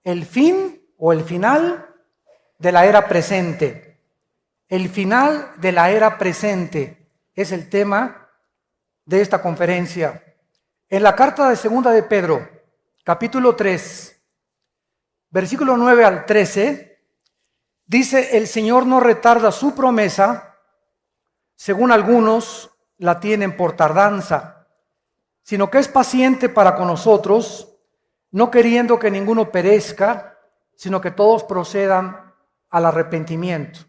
el fin o el final de la era presente. El final de la era presente es el tema de esta conferencia. En la carta de segunda de Pedro, capítulo 3, versículo 9 al 13, dice: el Señor no retarda su promesa, según algunos la tienen por tardanza, sino que es paciente para con nosotros, no queriendo que ninguno perezca, sino que todos procedan al arrepentimiento.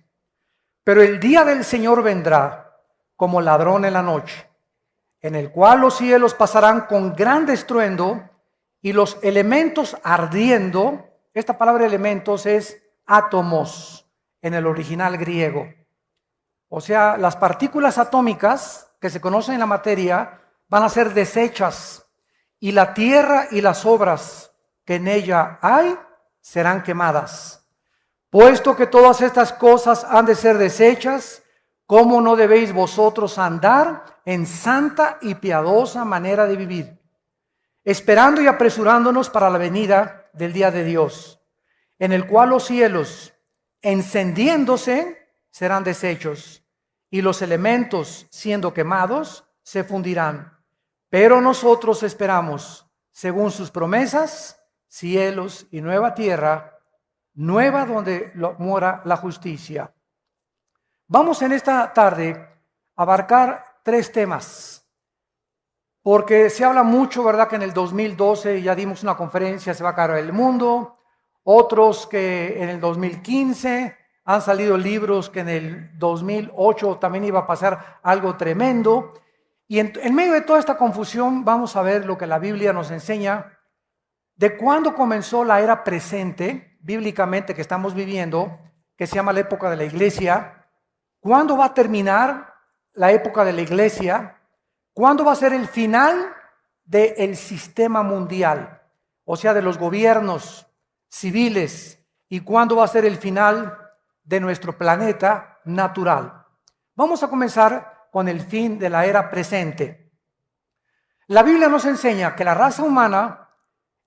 Pero el día del Señor vendrá como ladrón en la noche, en el cual los cielos pasarán con gran estruendo y los elementos ardiendo. Esta palabra elementos es átomos en el original griego. O sea, las partículas atómicas que se conocen en la materia van a ser deshechas, y la tierra y las obras que en ella hay serán quemadas. Puesto que todas estas cosas han de ser deshechas, ¿cómo no debéis vosotros andar en santa y piadosa manera de vivir, esperando y apresurándonos para la venida del día de Dios, en el cual los cielos, encendiéndose, serán deshechos, y los elementos, siendo quemados, se fundirán? Pero nosotros esperamos, según sus promesas, cielos y nueva tierra, nueva donde mora la justicia. Vamos en esta tarde a abarcar 3 temas, porque se habla mucho, ¿verdad?, que en el 2012 ya dimos una conferencia, se va a acabar el mundo. Otros que en el 2015 han salido libros que en el 2008 también iba a pasar algo tremendo. Y en medio de toda esta confusión vamos a ver lo que la Biblia nos enseña de cuándo comenzó la era presente bíblicamente que estamos viviendo, que se llama la época de la iglesia, cuándo va a terminar la época de la iglesia, cuándo va a ser el final del sistema mundial, o sea, de los gobiernos civiles, y cuándo va a ser el final de nuestro planeta natural. Vamos a comenzar con el fin de la era presente. La Biblia nos enseña que la raza humana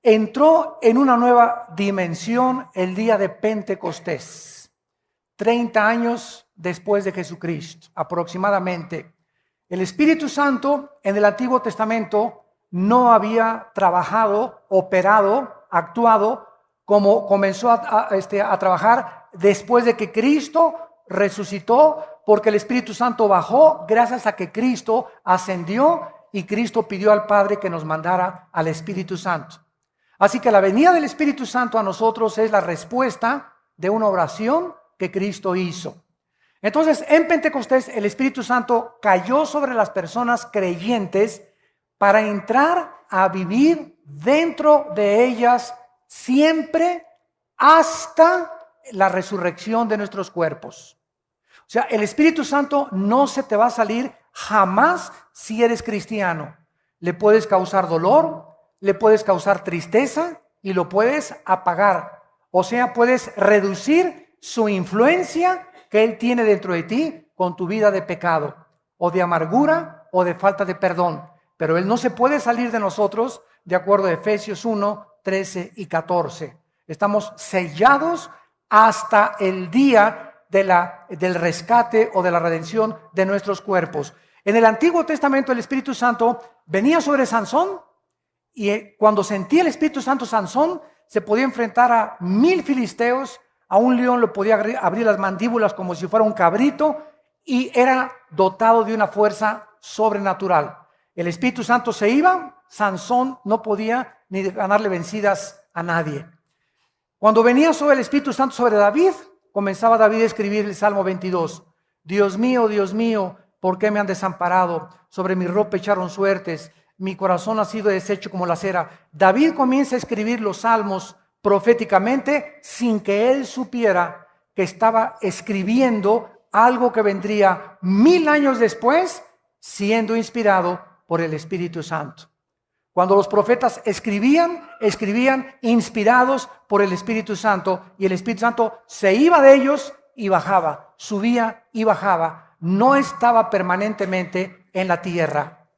entró en una nueva dimensión el día de Pentecostés, 30 años después de Jesucristo, aproximadamente. El Espíritu Santo en el Antiguo Testamento no había trabajado, operado, actuado como comenzó a trabajar después de que Cristo resucitó, porque el Espíritu Santo bajó gracias a que Cristo ascendió y Cristo pidió al Padre que nos mandara al Espíritu Santo. Así que la venida del Espíritu Santo a nosotros es la respuesta de una oración que Cristo hizo. Entonces, en Pentecostés el Espíritu Santo cayó sobre las personas creyentes para entrar a vivir dentro de ellas siempre hasta la resurrección de nuestros cuerpos. O sea, el Espíritu Santo no se te va a salir jamás si eres cristiano. Le puedes causar dolor, le puedes causar tristeza y lo puedes apagar. O sea, puedes reducir su influencia que Él tiene dentro de ti con tu vida de pecado, o de amargura, o de falta de perdón. Pero Él no se puede salir de nosotros, de acuerdo a Efesios 1, 13 y 14. Estamos sellados hasta el día del rescate o de la redención de nuestros cuerpos. En el Antiguo Testamento el Espíritu Santo venía sobre Sansón, y cuando sentía el Espíritu Santo Sansón se podía enfrentar a 1000 filisteos. A un león le podía abrir las mandíbulas como si fuera un cabrito, y era dotado de una fuerza sobrenatural. El Espíritu Santo se iba, Sansón no podía ni ganarle vencidas a nadie. Cuando venía sobre el Espíritu Santo sobre David, comenzaba David a escribir el Salmo 22. Dios mío, ¿por qué me han desamparado? Sobre mi ropa echaron suertes, mi corazón ha sido deshecho como la cera. David comienza a escribir los salmos proféticamente sin que él supiera que estaba escribiendo algo que vendría 1000 años después, siendo inspirado por el Espíritu Santo. Cuando los profetas escribían inspirados por el Espíritu Santo, y el Espíritu Santo se iba de ellos y bajaba, subía y bajaba, no estaba permanentemente en la tierra.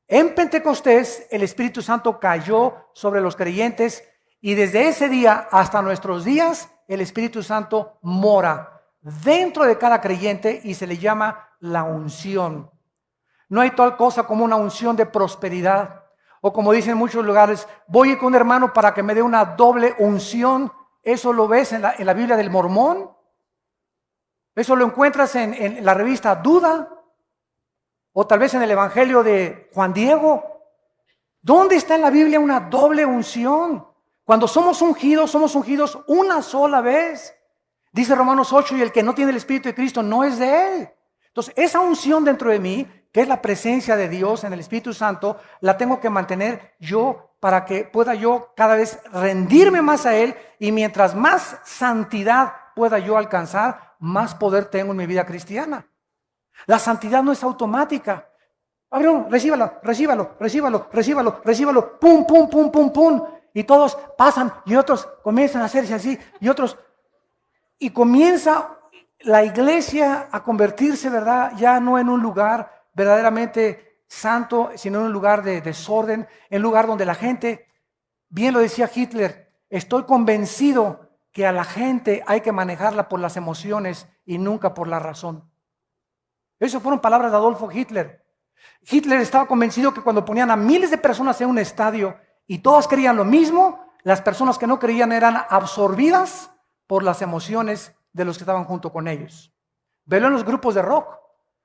En Pentecostés el Espíritu Santo cayó sobre los creyentes Y desde ese día hasta nuestros días, el Espíritu Santo mora dentro de cada creyente y se le llama la unción. No hay tal cosa como una unción de prosperidad. O como dicen en muchos lugares, voy a ir con un hermano para que me dé una doble unción. Eso lo ves en la Biblia del Mormón. Eso lo encuentras en la revista Duda. O tal vez en el Evangelio de Juan Diego. ¿Dónde está en la Biblia una doble unción? Cuando somos ungidos una sola vez. Dice Romanos 8, y el que no tiene el Espíritu de Cristo no es de Él. Entonces, esa unción dentro de mí, que es la presencia de Dios en el Espíritu Santo, la tengo que mantener yo para que pueda yo cada vez rendirme más a Él, y mientras más santidad pueda yo alcanzar, más poder tengo en mi vida cristiana. La santidad no es automática. Abraham, recíbalo, pum, pum, pum, pum, pum. Y todos pasan y otros comienzan a hacerse así y otros. Y comienza la iglesia a convertirse, ¿verdad? Ya no en un lugar verdaderamente santo, sino en un lugar de desorden, en un lugar donde la gente, bien lo decía Hitler, estoy convencido que a la gente hay que manejarla por las emociones y nunca por la razón. Esas fueron palabras de Adolfo Hitler. Hitler estaba convencido que cuando ponían a miles de personas en un estadio y todas creían lo mismo, las personas que no creían eran absorbidas por las emociones de los que estaban junto con ellos. Velo en los grupos de rock.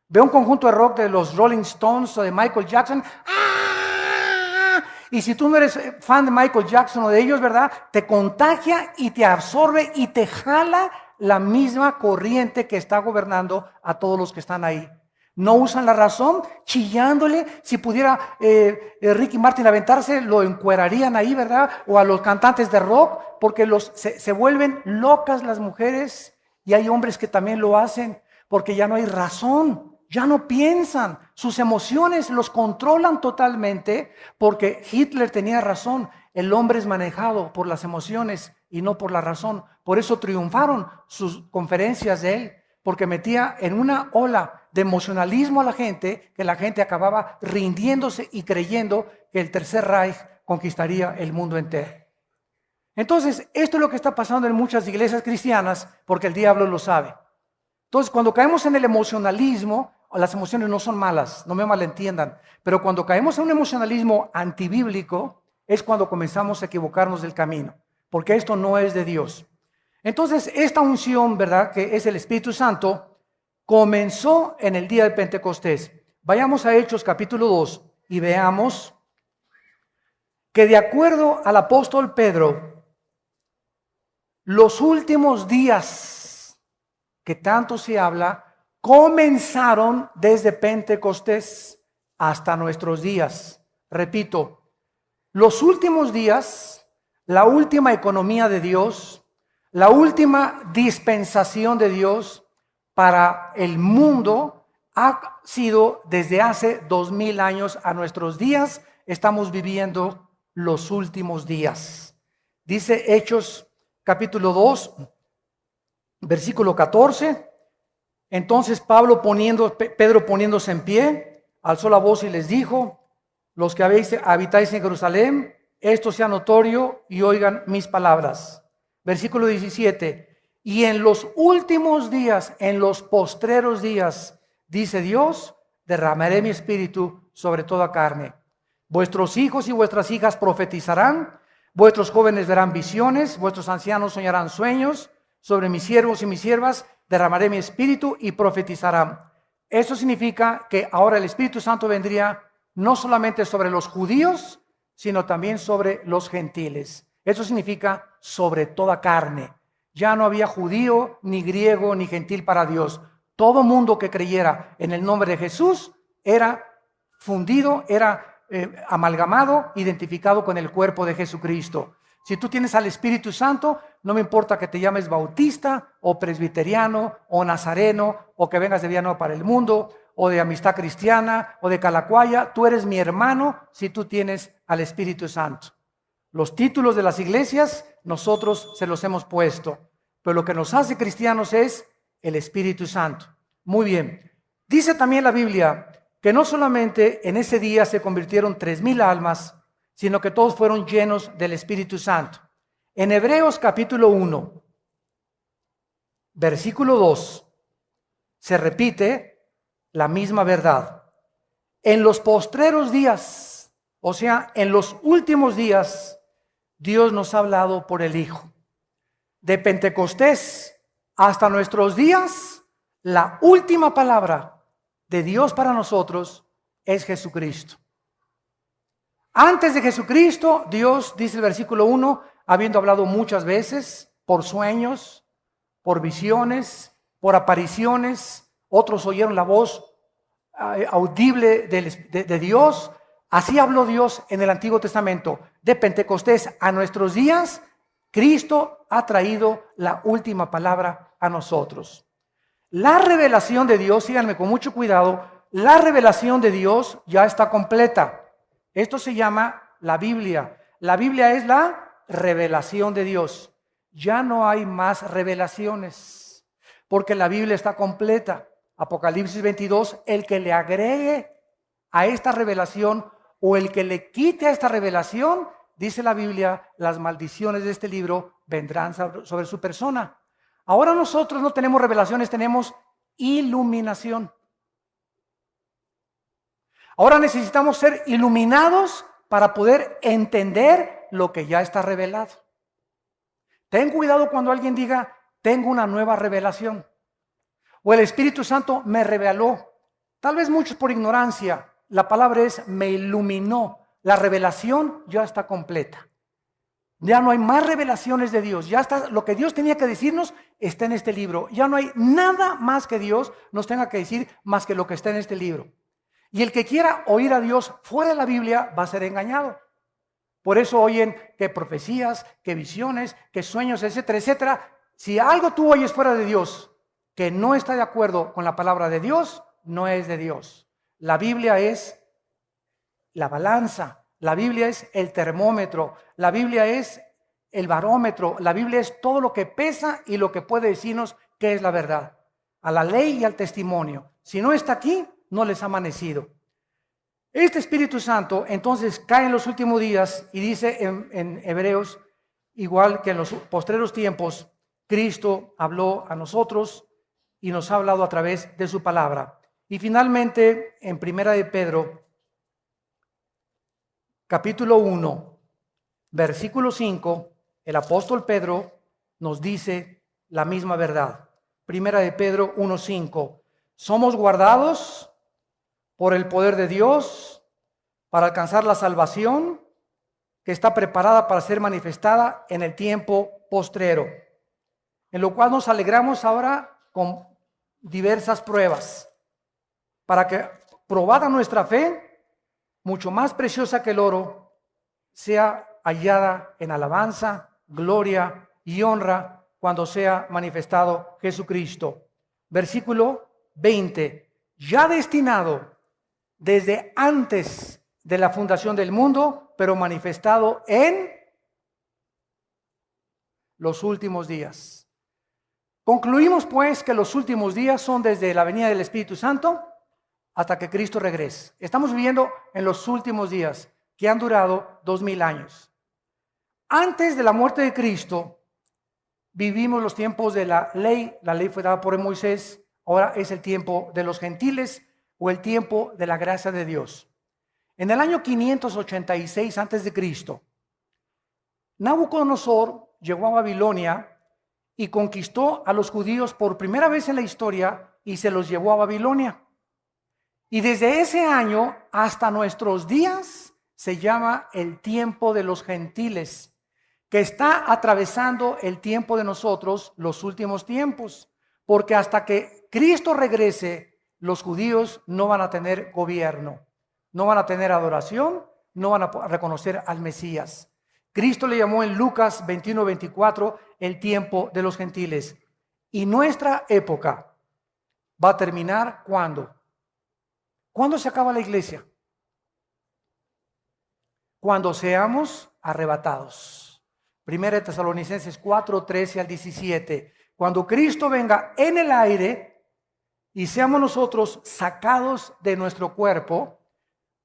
Ve un conjunto de rock de los Rolling Stones o de Michael Jackson. ¡Ah! Y si tú no eres fan de Michael Jackson o de ellos, ¿verdad? Te contagia y te absorbe y te jala la misma corriente que está gobernando a todos los que están ahí. No usan la razón, chillándole. Si pudiera Ricky Martin aventarse, lo encuerarían ahí, ¿verdad? O a los cantantes de rock, porque se vuelven locas las mujeres, y hay hombres que también lo hacen, porque ya no hay razón, ya no piensan, sus emociones los controlan totalmente, porque Hitler tenía razón, el hombre es manejado por las emociones y no por la razón. Por eso triunfaron sus conferencias de él, porque metía en una ola de emocionalismo a la gente, que la gente acababa rindiéndose y creyendo que el Tercer Reich conquistaría el mundo entero. Entonces, esto es lo que está pasando en muchas iglesias cristianas, porque el diablo lo sabe. Entonces, cuando caemos en el emocionalismo, las emociones no son malas, no me malentiendan, pero cuando caemos en un emocionalismo antibíblico, es cuando comenzamos a equivocarnos del camino, porque esto no es de Dios. Entonces, esta unción, ¿verdad?, que es el Espíritu Santo, comenzó en el día de Pentecostés. Vayamos a Hechos capítulo 2 y veamos que de acuerdo al apóstol Pedro, los últimos días que tanto se habla, comenzaron desde Pentecostés hasta nuestros días. Repito, los últimos días, la última economía de Dios, la última dispensación de Dios para el mundo ha sido desde hace 2000 años a nuestros días. Estamos viviendo los últimos días. Dice Hechos capítulo 2, versículo 14. Entonces Pedro poniéndose en pie, alzó la voz y les dijo: los que habitáis en Jerusalén, esto sea notorio y oigan mis palabras. Versículo 17. Y en los últimos días, en los postreros días, dice Dios, derramaré mi espíritu sobre toda carne. Vuestros hijos y vuestras hijas profetizarán, vuestros jóvenes verán visiones, vuestros ancianos soñarán sueños, sobre mis siervos y mis siervas derramaré mi espíritu y profetizarán. Eso significa que ahora el Espíritu Santo vendría no solamente sobre los judíos, sino también sobre los gentiles. Eso significa sobre toda carne. Ya no había judío, ni griego, ni gentil para Dios. Todo mundo que creyera en el nombre de Jesús era fundido, era amalgamado, identificado con el cuerpo de Jesucristo. Si tú tienes al Espíritu Santo, no me importa que te llames bautista, o presbiteriano, o nazareno, o que vengas de Villanueva para el Mundo, o de Amistad Cristiana, o de Calacuaya, tú eres mi hermano si tú tienes al Espíritu Santo. Los títulos de las iglesias nosotros se los hemos puesto, pero lo que nos hace cristianos es el Espíritu Santo. Muy bien. Dice también la Biblia que no solamente en ese día se convirtieron 3000 almas, sino que todos fueron llenos del Espíritu Santo. En Hebreos capítulo 1, versículo 2, se repite la misma verdad. En los postreros días, o sea, en los últimos días, Dios nos ha hablado por el Hijo. De Pentecostés hasta nuestros días, la última palabra de Dios para nosotros es Jesucristo. Antes de Jesucristo, Dios, dice el versículo 1, habiendo hablado muchas veces por sueños, por visiones, por apariciones, otros oyeron la voz audible de Dios. Así habló Dios en el Antiguo Testamento. De Pentecostés a nuestros días, Cristo ha traído la última palabra a nosotros. La revelación de Dios, síganme con mucho cuidado, la revelación de Dios ya está completa. Esto se llama la Biblia. La Biblia es la revelación de Dios. Ya no hay más revelaciones, porque la Biblia está completa. Apocalipsis 22, el que le agregue a esta revelación o el que le quite a esta revelación, dice la Biblia, las maldiciones de este libro vendrán sobre su persona. Ahora nosotros no tenemos revelaciones, tenemos iluminación. Ahora necesitamos ser iluminados para poder entender lo que ya está revelado. Ten cuidado cuando alguien diga, tengo una nueva revelación. O el Espíritu Santo me reveló. Tal vez muchos por ignorancia. La palabra es me iluminó. La revelación ya está completa. Ya no hay más revelaciones de Dios. Ya está, lo que Dios tenía que decirnos está en este libro. Ya no hay nada más que Dios nos tenga que decir más que lo que está en este libro. Y el que quiera oír a Dios fuera de la Biblia va a ser engañado. Por eso oyen que profecías, que visiones, que sueños, etcétera, etcétera. Si algo tú oyes fuera de Dios que no está de acuerdo con la palabra de Dios, no es de Dios. La Biblia es la balanza, la Biblia es el termómetro, la Biblia es el barómetro, la Biblia es todo lo que pesa y lo que puede decirnos qué es la verdad, a la ley y al testimonio. Si no está aquí, no les ha amanecido. Este Espíritu Santo entonces cae en los últimos días y dice en Hebreos, igual que en los postreros tiempos, Cristo habló a nosotros y nos ha hablado a través de su palabra. Y finalmente, en Primera de Pedro, capítulo 1, versículo 5, el apóstol Pedro nos dice la misma verdad. Primera de Pedro 1:5. Somos guardados por el poder de Dios para alcanzar la salvación que está preparada para ser manifestada en el tiempo postrero, en lo cual nos alegramos ahora con diversas pruebas, para que, probada nuestra fe, mucho más preciosa que el oro, sea hallada en alabanza, gloria y honra cuando sea manifestado Jesucristo. Versículo 20. Ya destinado desde antes de la fundación del mundo, pero manifestado en los últimos días. Concluimos pues que los últimos días son desde la venida del Espíritu Santo hasta que Cristo regrese. Estamos viviendo en los últimos días que han durado 2000 años. Antes de la muerte de Cristo, vivimos los tiempos de la ley. La ley fue dada por Moisés. Ahora es el tiempo de los gentiles o el tiempo de la gracia de Dios. En el año 586 antes de Cristo, Nabucodonosor llegó a Babilonia y conquistó a los judíos por primera vez en la historia y se los llevó a Babilonia. Y desde ese año hasta nuestros días se llama el tiempo de los gentiles, que está atravesando el tiempo de nosotros, los últimos tiempos, porque hasta que Cristo regrese, los judíos no van a tener gobierno, no van a tener adoración, no van a reconocer al Mesías. Cristo le llamó en Lucas 21:24 el tiempo de los gentiles. Y nuestra época va a terminar ¿cuándo? ¿Cuándo se acaba la iglesia? Cuando seamos arrebatados. Primera de Tesalonicenses 4:13-17. Cuando Cristo venga en el aire y seamos nosotros sacados de nuestro cuerpo,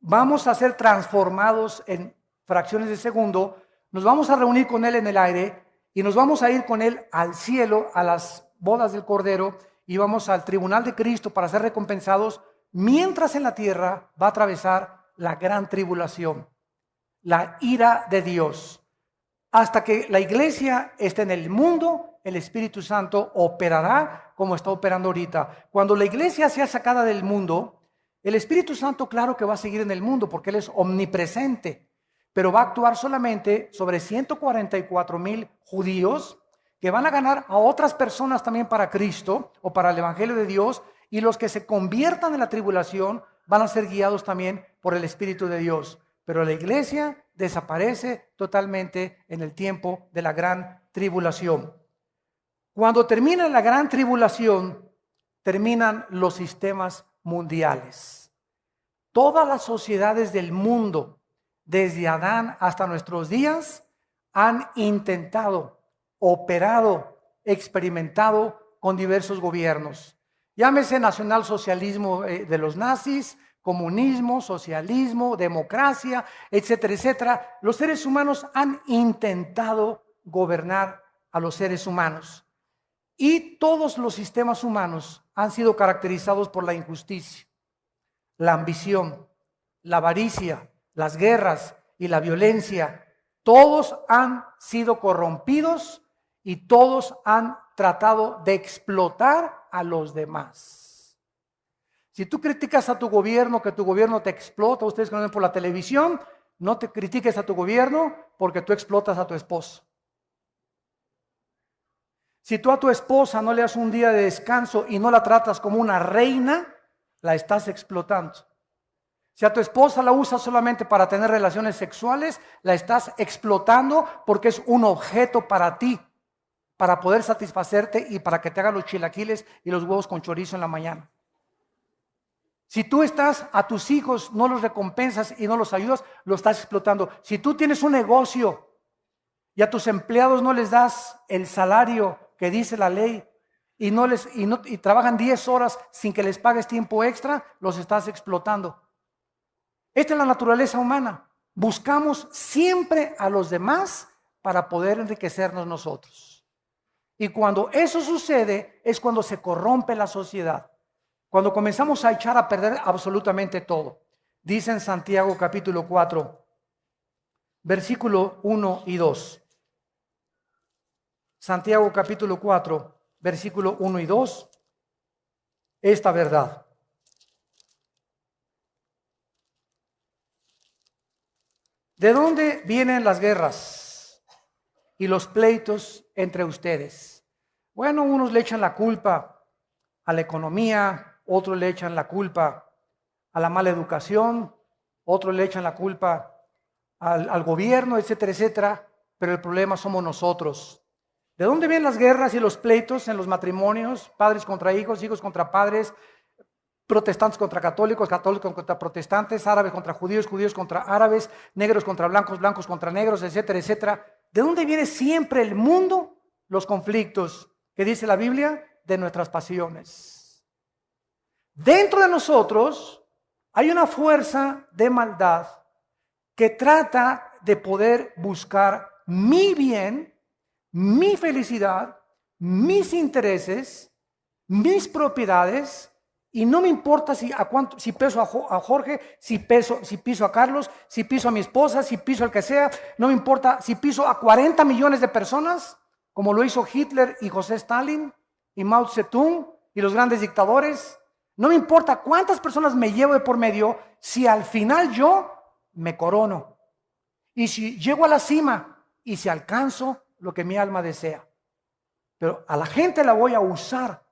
vamos a ser transformados en fracciones de segundo, nos vamos a reunir con Él en el aire y nos vamos a ir con Él al cielo, a las bodas del Cordero, y vamos al tribunal de Cristo para ser recompensados, mientras en la tierra va a atravesar la gran tribulación, la ira de Dios. Hasta que la iglesia esté en el mundo, el Espíritu Santo operará como está operando ahorita. Cuando la iglesia sea sacada del mundo, el Espíritu Santo claro que va a seguir en el mundo porque Él es omnipresente, pero va a actuar solamente sobre 144,000 judíos que van a ganar a otras personas también para Cristo o para el Evangelio de Dios, y los que se conviertan en la tribulación van a ser guiados también por el Espíritu de Dios. Pero la iglesia desaparece totalmente en el tiempo de la gran tribulación. Cuando termina la gran tribulación, terminan los sistemas mundiales. Todas las sociedades del mundo, desde Adán hasta nuestros días, han intentado, operado, experimentado con diversos gobiernos. Llámese nacionalsocialismo de los nazis, comunismo, socialismo, democracia, etcétera, etcétera. Los seres humanos han intentado gobernar a los seres humanos. Y todos los sistemas humanos han sido caracterizados por la injusticia, la ambición, la avaricia, las guerras y la violencia. Todos han sido corrompidos y todos han tratado de explotar a los demás. Si tú criticas a tu gobierno, que tu gobierno te explota, ustedes que lo ven por la televisión, no te critiques a tu gobierno porque tú explotas a tu esposo. Si tú a tu esposa no le das un día de descanso y no la tratas como una reina, la estás explotando. Si a tu esposa la usas solamente para tener relaciones sexuales, la estás explotando porque es un objeto para ti, para poder satisfacerte y para que te haga los chilaquiles y los huevos con chorizo en la mañana. Si tú a tus hijos no los recompensas y no los ayudas, lo estás explotando. Si tú tienes un negocio y a tus empleados no les das el salario que dice la ley y trabajan 10 horas sin que les pagues tiempo extra, los estás explotando. Esta es la naturaleza humana. Buscamos siempre a los demás para poder enriquecernos nosotros. Y cuando eso sucede es cuando se corrompe la sociedad. Cuando comenzamos a echar a perder absolutamente todo. Dice en Santiago capítulo 4, versículo 1 y 2. Santiago capítulo 4, versículo 1 y 2. Esta verdad. ¿De dónde vienen las guerras y los pleitos entre ustedes? Bueno, unos le echan la culpa a la economía, otros le echan la culpa a la mala educación, otros le echan la culpa al gobierno, etcétera, etcétera, pero el problema somos nosotros. ¿De dónde vienen las guerras y los pleitos en los matrimonios? Padres contra hijos, hijos contra padres, protestantes contra católicos, católicos contra protestantes, árabes contra judíos, judíos contra árabes, negros contra blancos, blancos contra negros, etcétera, etcétera. ¿De dónde viene siempre el mundo? Los conflictos, que dice la Biblia, de nuestras pasiones. Dentro de nosotros hay una fuerza de maldad que trata de poder buscar mi bien, mi felicidad, mis intereses, mis propiedades, y no me importa si piso a Jorge, si piso a Carlos, si piso a mi esposa, si piso al que sea, no me importa si piso a 40 millones de personas, como lo hizo Hitler y José Stalin y Mao Zedong y los grandes dictadores. No me importa cuántas personas me llevo de por medio, si al final yo me corono. Y si llego a la cima y si alcanzo lo que mi alma desea. Pero a la gente la voy a usar.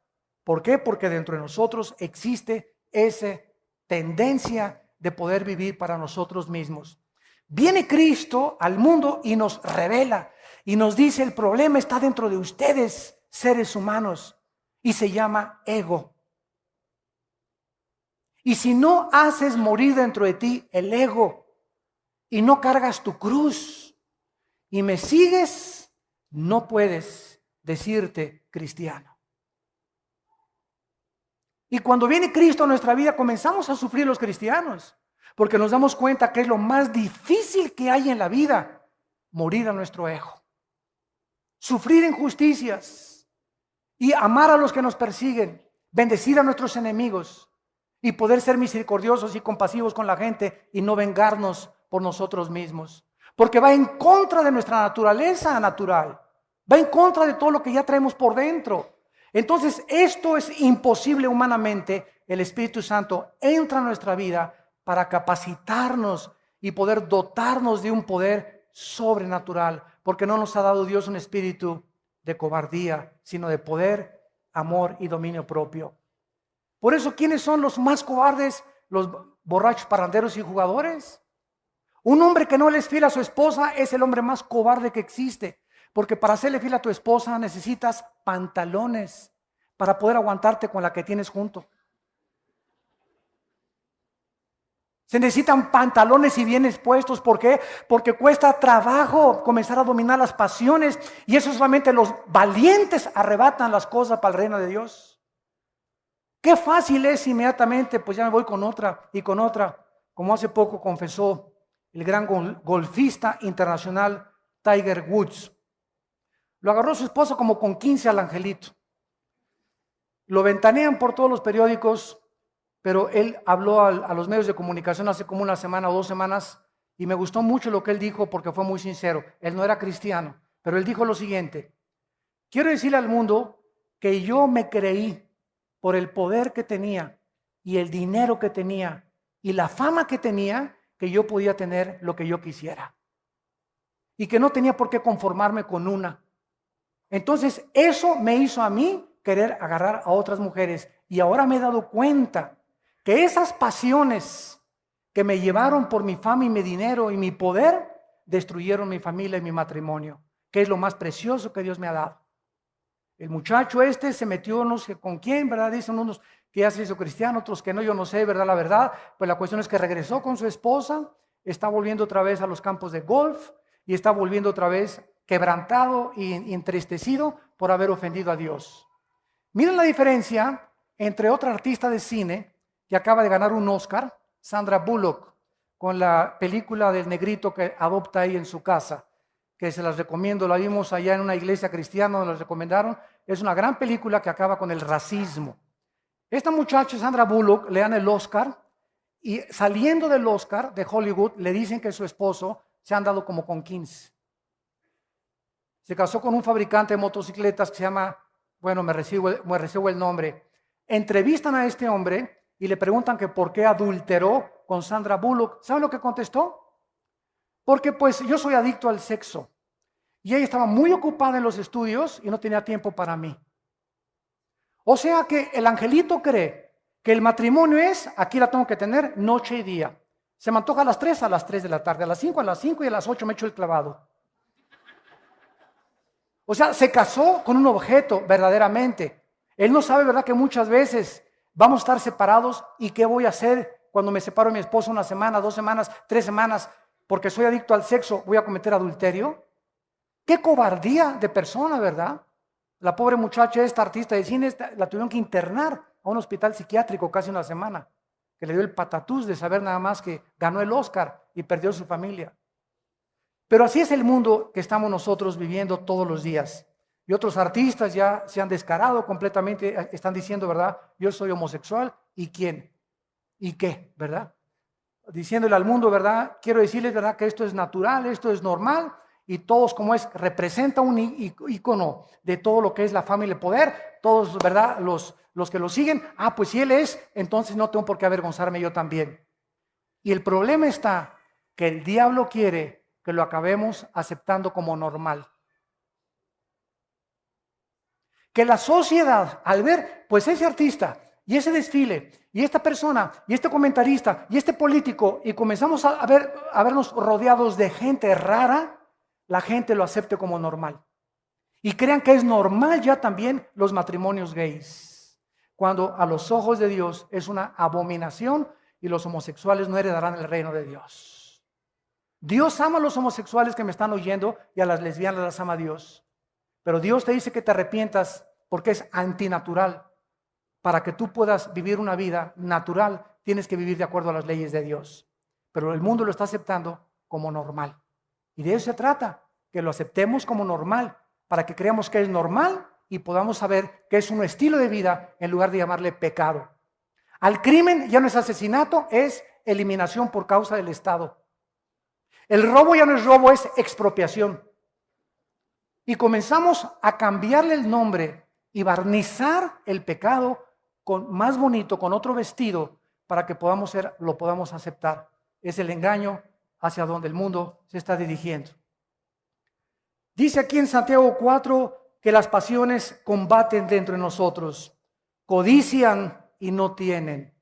¿Por qué? Porque dentro de nosotros existe esa tendencia de poder vivir para nosotros mismos. Viene Cristo al mundo y nos revela y nos dice: el problema está dentro de ustedes, seres humanos, y se llama ego. Y si no haces morir dentro de ti el ego y no cargas tu cruz y me sigues, no puedes decirte cristiano. Y cuando viene Cristo a nuestra vida, comenzamos a sufrir los cristianos, porque nos damos cuenta que es lo más difícil que hay en la vida. morir a nuestro ego, sufrir injusticias y amar a los que nos persiguen, bendecir a nuestros enemigos y poder ser misericordiosos y compasivos con la gente y no vengarnos por nosotros mismos. Porque va en contra de nuestra naturaleza natural, va en contra de todo lo que ya traemos por dentro. Entonces esto es imposible humanamente. El Espíritu Santo entra en nuestra vida para capacitarnos y poder dotarnos de un poder sobrenatural, porque no nos ha dado Dios un espíritu de cobardía, sino de poder, amor y dominio propio. Por eso, ¿quiénes son los más cobardes? Los borrachos, parranderos y jugadores. Un hombre que no le es fiel a su esposa es el hombre más cobarde que existe, porque para hacerle fiel a tu esposa necesitas pantalones para poder aguantarte con la que tienes junto. Se necesitan pantalones y bien expuestos. ¿Por qué? Porque cuesta trabajo comenzar a dominar las pasiones, y eso solamente los valientes arrebatan las cosas para el reino de Dios. Qué fácil es inmediatamente, pues ya me voy con otra y con otra, como hace poco confesó el gran golfista internacional Tiger Woods. Lo agarró su esposa como con 15 al angelito. Lo ventanean por todos los periódicos, pero él habló a los medios de comunicación hace como una semana o 2 semanas y me gustó mucho lo que él dijo porque fue muy sincero. Él no era cristiano, pero él dijo lo siguiente: quiero decirle al mundo que yo me creí por el poder que tenía y el dinero que tenía y la fama que tenía, que yo podía tener lo que yo quisiera y que no tenía por qué conformarme con una. Entonces eso me hizo a mí querer agarrar a otras mujeres, y ahora me he dado cuenta que esas pasiones que me llevaron por mi fama y mi dinero y mi poder destruyeron mi familia y mi matrimonio, que es lo más precioso que Dios me ha dado. El muchacho se metió no sé con quién, ¿verdad? Dicen unos que ya se hizo cristiano, otros que no, yo no sé, ¿verdad? La verdad, pues la cuestión es que regresó con su esposa, está volviendo otra vez a los campos de golf y está volviendo otra vez quebrantado y entristecido por haber ofendido a Dios. Miren la diferencia entre otra artista de cine que acaba de ganar un Oscar, Sandra Bullock, con la película del negrito que adopta ahí en su casa, que se las recomiendo, la vimos allá en una iglesia cristiana, nos la recomendaron. Es una gran película que acaba con el racismo. Esta muchacha, Sandra Bullock, le dan el Oscar, y saliendo del Oscar de Hollywood le dicen que su esposo se han dado como con 15. Se casó con un fabricante de motocicletas que se llama, bueno, me recibo el nombre. Entrevistan a este hombre y le preguntan que por qué adulteró con Sandra Bullock. ¿Saben lo que contestó? Porque pues yo soy adicto al sexo y ella estaba muy ocupada en los estudios y no tenía tiempo para mí. O sea que el angelito cree que el matrimonio es, aquí la tengo que tener noche y día. Se me antoja a las 3 de la tarde, a las 5 y a las 8 me echo el clavado. O sea, se casó con un objeto verdaderamente. Él no sabe, ¿verdad?, que muchas veces vamos a estar separados y qué voy a hacer cuando me separo de mi esposo 1 semana, 2 semanas, 3 semanas, porque soy adicto al sexo, voy a cometer adulterio. Qué cobardía de persona, ¿verdad? La pobre muchacha, esta artista de cine, la tuvieron que internar a un hospital psiquiátrico casi 1 semana, que le dio el patatús de saber nada más que ganó el Oscar y perdió su familia. Pero así es el mundo que estamos nosotros viviendo todos los días. Y otros artistas ya se han descarado completamente, están diciendo, ¿verdad? Yo soy homosexual, ¿y quién? ¿Y qué? ¿Verdad? Diciéndole al mundo, ¿verdad? Quiero decirles, ¿verdad?, que esto es natural, esto es normal, y todos como es, representa un ícono de todo lo que es la fama y el poder, todos, ¿verdad?, los que lo siguen, pues si él es, entonces no tengo por qué avergonzarme yo también. Y el problema está que el diablo quiere que lo acabemos aceptando como normal. Que la sociedad, al ver pues ese artista y ese desfile y esta persona y este comentarista y este político, y comenzamos a vernos rodeados de gente rara, la gente lo acepte como normal y crean que es normal ya también los matrimonios gays, cuando a los ojos de Dios es una abominación y los homosexuales no heredarán el reino de Dios. Dios ama a los homosexuales que me están oyendo y a las lesbianas las ama Dios. Pero Dios te dice que te arrepientas porque es antinatural. Para que tú puedas vivir una vida natural, tienes que vivir de acuerdo a las leyes de Dios. Pero el mundo lo está aceptando como normal. Y de eso se trata, que lo aceptemos como normal, para que creamos que es normal y podamos saber que es un estilo de vida en lugar de llamarle pecado. Al crimen ya no es asesinato, es eliminación por causa del Estado. El robo ya no es robo, es expropiación. Y comenzamos a cambiarle el nombre y barnizar el pecado con más bonito, con otro vestido, para que lo podamos aceptar. Es el engaño hacia donde el mundo se está dirigiendo. Dice aquí en Santiago 4 que las pasiones combaten dentro de nosotros, codician y no tienen,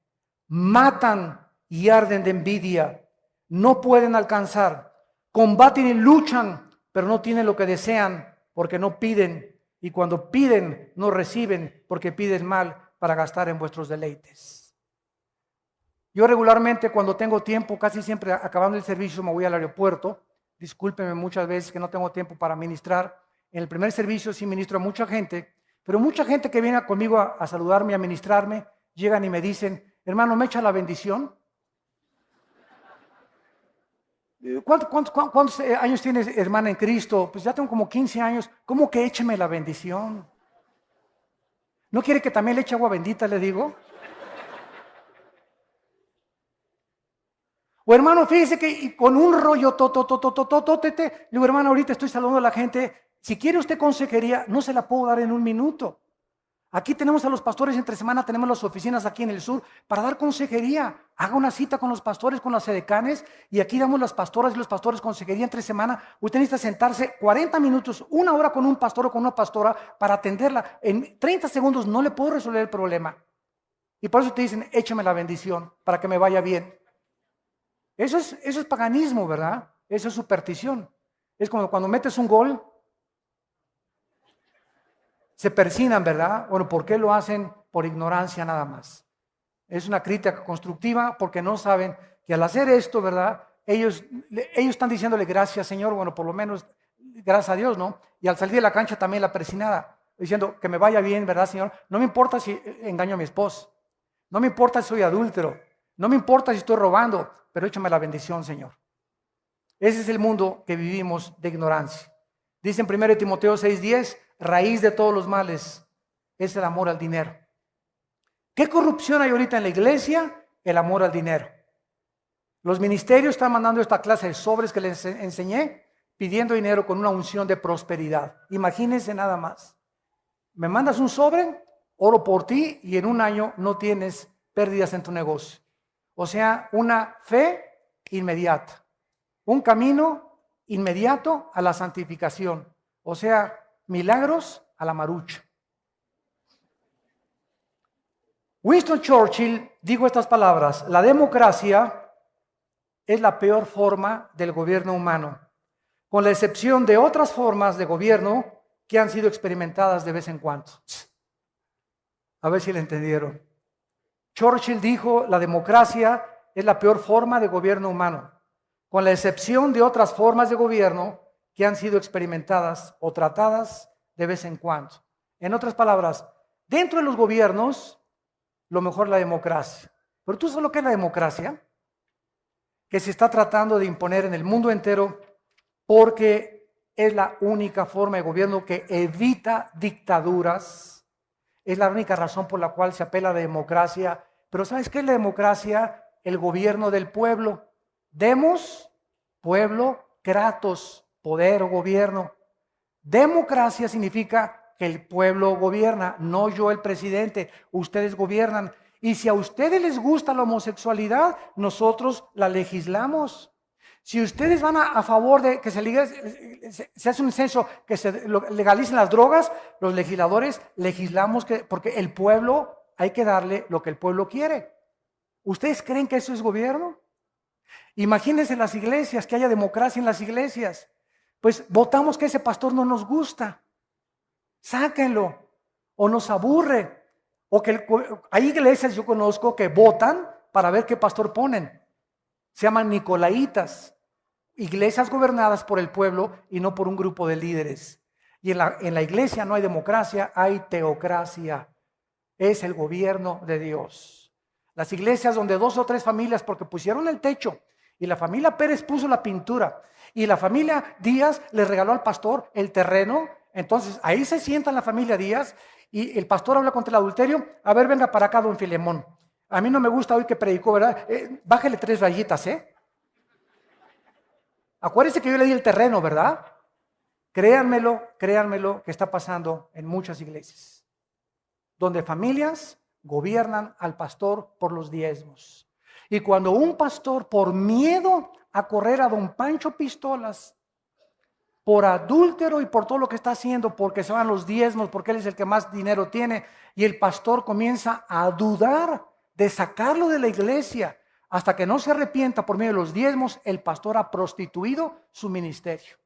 matan y arden de envidia, no pueden alcanzar, combaten y luchan, pero no tienen lo que desean porque no piden, y cuando piden no reciben porque piden mal para gastar en vuestros deleites. Yo regularmente cuando tengo tiempo, casi siempre acabando el servicio me voy al aeropuerto. Discúlpenme muchas veces que no tengo tiempo para ministrar. En el primer servicio sí ministro a mucha gente, pero mucha gente que viene conmigo a saludarme, a ministrarme, llegan y me dicen, hermano, ¿me echa la bendición? ¿Cuántos años tienes, hermana, en Cristo? Pues ya tengo como 15 años. ¿Cómo que écheme la bendición? ¿No quiere que también le eche agua bendita, le digo? O hermano, fíjese que con un rollo le digo, hermano, ahorita estoy saludando a la gente. Si quiere usted consejería, no se la puedo dar en un minuto. Aquí tenemos a los pastores entre semana, tenemos las oficinas aquí en el sur para dar consejería. Haga una cita con los pastores, con las edecanes, y aquí damos las pastoras y los pastores consejería entre semana. Usted necesita sentarse 40 minutos, una hora con un pastor o con una pastora para atenderla. En 30 segundos no le puedo resolver el problema. Y por eso te dicen, échame la bendición para que me vaya bien. Eso es paganismo, ¿verdad? Eso es superstición. Es como cuando metes un gol, se persignan, ¿verdad? Bueno, ¿por qué lo hacen? Por ignorancia nada más. Es una crítica constructiva porque no saben que al hacer esto, ¿verdad? Ellos están diciéndole gracias, Señor, bueno, por lo menos gracias a Dios, ¿no? Y al salir de la cancha también la persinada, diciendo que me vaya bien, ¿verdad, Señor? No me importa si engaño a mi esposo, no me importa si soy adúltero, no me importa si estoy robando, pero échame la bendición, Señor. Ese es el mundo que vivimos de ignorancia. Dice en 1 Timoteo 6:10, raíz de todos los males es el amor al dinero. ¿Qué corrupción hay ahorita en la iglesia? El amor al dinero. Los ministerios están mandando esta clase de sobres que les enseñé, pidiendo dinero con una unción de prosperidad. Imagínense nada más. Me mandas un sobre, oro por ti y en un año no tienes pérdidas en tu negocio. O sea, una fe inmediata, un camino inmediato a la santificación. O sea, milagros a la marucha. Winston Churchill dijo estas palabras: la democracia es la peor forma del gobierno humano, con la excepción de otras formas de gobierno que han sido experimentadas de vez en cuando. A ver si le entendieron. Churchill dijo, la democracia es la peor forma de gobierno humano, con la excepción de otras formas de gobierno que han sido experimentadas o tratadas de vez en cuando. En otras palabras, dentro de los gobiernos, lo mejor es la democracia. Pero ¿tú sabes lo que es la democracia? Que se está tratando de imponer en el mundo entero porque es la única forma de gobierno que evita dictaduras. Es la única razón por la cual se apela a la democracia. Pero ¿sabes qué es la democracia? El gobierno del pueblo. Demos, pueblo, kratos, poder o gobierno. Democracia significa que el pueblo gobierna, no yo el presidente. Ustedes gobiernan. Y si a ustedes les gusta la homosexualidad, nosotros la legislamos. Si ustedes van a favor de que se hace un censo, que se legalicen las drogas, los legisladores legislamos porque el pueblo hay que darle lo que el pueblo quiere. ¿Ustedes creen que eso es gobierno? Imagínense en las iglesias, que haya democracia en las iglesias. Pues votamos que ese pastor no nos gusta. Sáquenlo. O nos aburre. O que hay iglesias, yo conozco, que votan para ver qué pastor ponen. Se llaman nicolaitas. Iglesias gobernadas por el pueblo y no por un grupo de líderes. Y en la iglesia no hay democracia, hay teocracia. Es el gobierno de Dios. Las iglesias donde 2 o 3 familias, porque pusieron el techo Y la familia Pérez puso la pintura. Y la familia Díaz le regaló al pastor el terreno. Entonces ahí se sienta la familia Díaz y el pastor habla contra el adulterio. A ver, venga para acá, don Filemón. A mí no me gusta hoy que predicó, ¿verdad? Bájele 3 rayitas, ¿eh? Acuérdense que yo le di el terreno, ¿verdad? Créanmelo que está pasando en muchas iglesias, donde familias gobiernan al pastor por los diezmos. Y cuando un pastor, por miedo a correr a don Pancho Pistolas, por adúltero y por todo lo que está haciendo, porque se van los diezmos, porque él es el que más dinero tiene, y el pastor comienza a dudar de sacarlo de la iglesia, hasta que no se arrepienta por medio de los diezmos, el pastor ha prostituido su ministerio.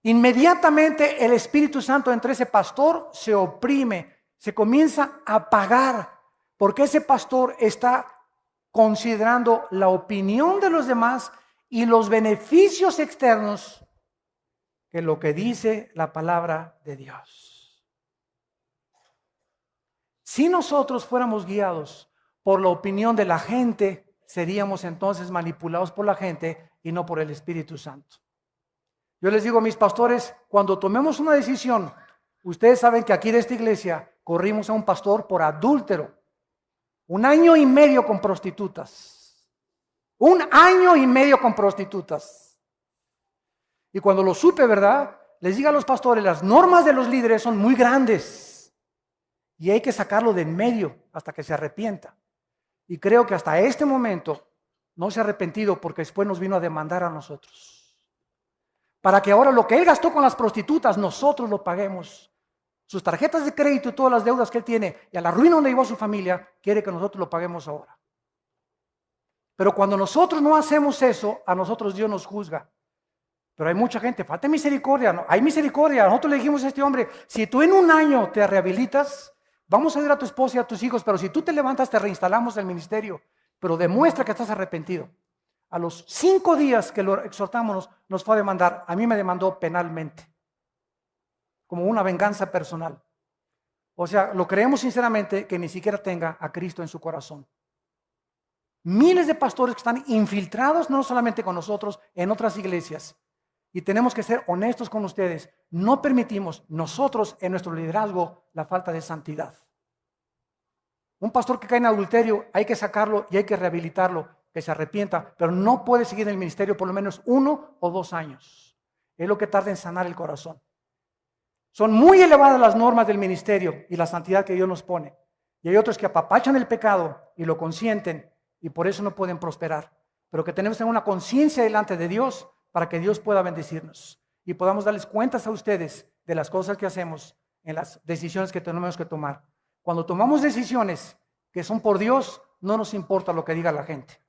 Inmediatamente el Espíritu Santo entre ese pastor se oprime, se comienza a apagar, porque ese pastor está considerando la opinión de los demás y los beneficios externos que lo que dice la palabra de Dios. Si nosotros fuéramos guiados por la opinión de la gente, seríamos entonces manipulados por la gente y no por el Espíritu Santo. Yo les digo a mis pastores, cuando tomemos una decisión, ustedes saben que aquí de esta iglesia corrimos a un pastor por adúltero. 1 año y medio con prostitutas. 1 año y medio con prostitutas. Y cuando lo supe, ¿verdad? Les digo a los pastores, las normas de los líderes son muy grandes. Y hay que sacarlo de en medio hasta que se arrepienta. Y creo que hasta este momento no se ha arrepentido porque después nos vino a demandar a nosotros. Para que ahora lo que él gastó con las prostitutas, nosotros lo paguemos. Sus tarjetas de crédito y todas las deudas que él tiene y a la ruina donde llevó a su familia, quiere que nosotros lo paguemos ahora. Pero cuando nosotros no hacemos eso, a nosotros Dios nos juzga. Pero hay mucha gente, falta misericordia, no, hay misericordia. Nosotros le dijimos a este hombre, si tú en 1 año te rehabilitas, vamos a ayudar a tu esposa y a tus hijos, pero si tú te levantas, te reinstalamos el ministerio. Pero demuestra que estás arrepentido. A los 5 días que lo exhortamos, nos fue a demandar. A mí me demandó penalmente, como una venganza personal. O sea, lo creemos sinceramente que ni siquiera tenga a Cristo en su corazón. Miles de pastores que están infiltrados, no solamente con nosotros, en otras iglesias. Y tenemos que ser honestos con ustedes. No permitimos nosotros en nuestro liderazgo la falta de santidad. Un pastor que cae en adulterio, hay que sacarlo y hay que rehabilitarlo, que se arrepienta, pero no puede seguir en el ministerio por lo menos 1 o 2 años. Es lo que tarda en sanar el corazón. Son muy elevadas las normas del ministerio y la santidad que Dios nos pone. Y hay otros que apapachan el pecado y lo consienten y por eso no pueden prosperar. Pero que tenemos que tener una conciencia delante de Dios para que Dios pueda bendecirnos y podamos darles cuentas a ustedes de las cosas que hacemos en las decisiones que tenemos que tomar. Cuando tomamos decisiones que son por Dios, no nos importa lo que diga la gente.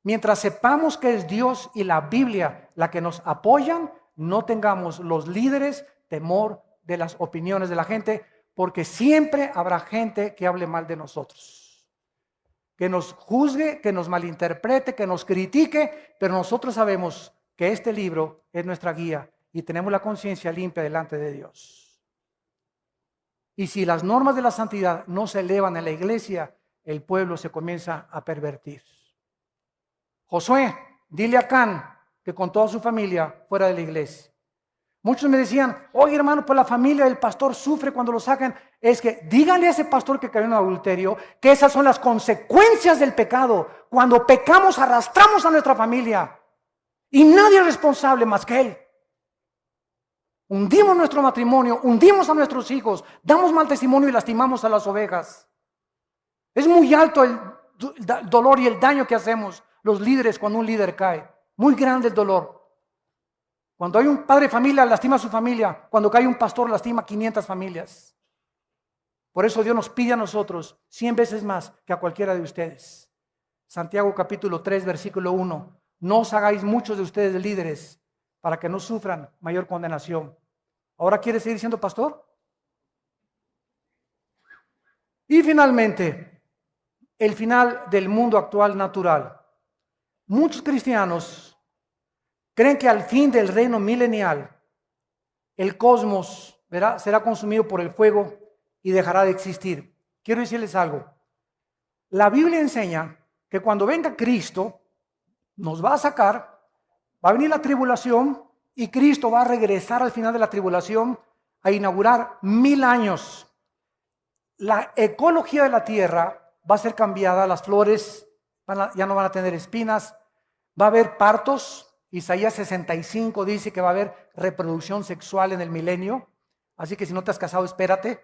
Mientras sepamos que es Dios y la Biblia la que nos apoyan, no tengamos los líderes temor de las opiniones de la gente, porque siempre habrá gente que hable mal de nosotros, que nos juzgue, que nos malinterprete, que nos critique, pero nosotros sabemos que este libro es nuestra guía y tenemos la conciencia limpia delante de Dios. Y si las normas de la santidad no se elevan en la iglesia, el pueblo se comienza a pervertir. Josué, dile a Can que con toda su familia fuera de la iglesia. Muchos me decían, oye hermano, pues la familia del pastor sufre cuando lo sacan. Es que díganle a ese pastor que cayó en adulterio que esas son las consecuencias del pecado. Cuando pecamos arrastramos a nuestra familia y nadie es responsable más que él. Hundimos nuestro matrimonio, hundimos a nuestros hijos, damos mal testimonio y lastimamos a las ovejas. Es muy alto el dolor y el daño que hacemos los líderes cuando un líder cae. Muy grande el dolor. Cuando hay un padre de familia, lastima a su familia. Cuando cae un pastor, lastima a 500 familias. Por eso Dios nos pide a nosotros 100 veces más que a cualquiera de ustedes. Santiago capítulo 3, versículo 1. No os hagáis muchos de ustedes líderes para que no sufran mayor condenación. ¿Ahora quiere seguir siendo pastor? Y finalmente, el final del mundo actual natural. Muchos cristianos creen que al fin del reino milenial, el cosmos será consumido por el fuego y dejará de existir. Quiero decirles algo. La Biblia enseña que cuando venga Cristo, nos va a sacar, va a venir la tribulación y Cristo va a regresar al final de la tribulación a inaugurar 1000 años. La ecología de la tierra va a ser cambiada, las flores ya no van a tener espinas, va a haber partos. Isaías 65 dice que va a haber reproducción sexual en el milenio, así que si no te has casado, espérate,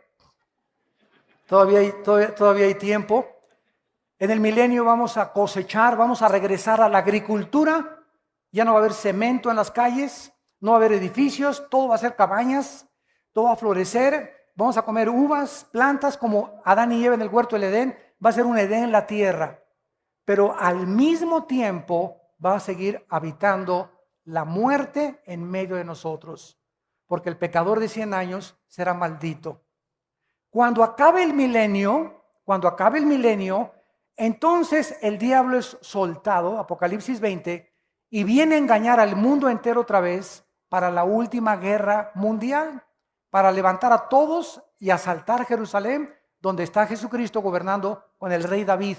todavía hay tiempo. En el milenio vamos a cosechar, vamos a regresar a la agricultura, ya no va a haber cemento en las calles, no va a haber edificios, todo va a ser cabañas, todo va a florecer, vamos a comer uvas, plantas como Adán y Eva en el huerto del Edén, va a ser un Edén en la tierra, pero al mismo tiempo va a seguir habitando la muerte en medio de nosotros, porque el pecador de 100 años será maldito. Cuando acabe el milenio, entonces el diablo es soltado, Apocalipsis 20, y viene a engañar al mundo entero otra vez para la última guerra mundial, para levantar a todos y asaltar Jerusalén, donde está Jesucristo gobernando con el rey David.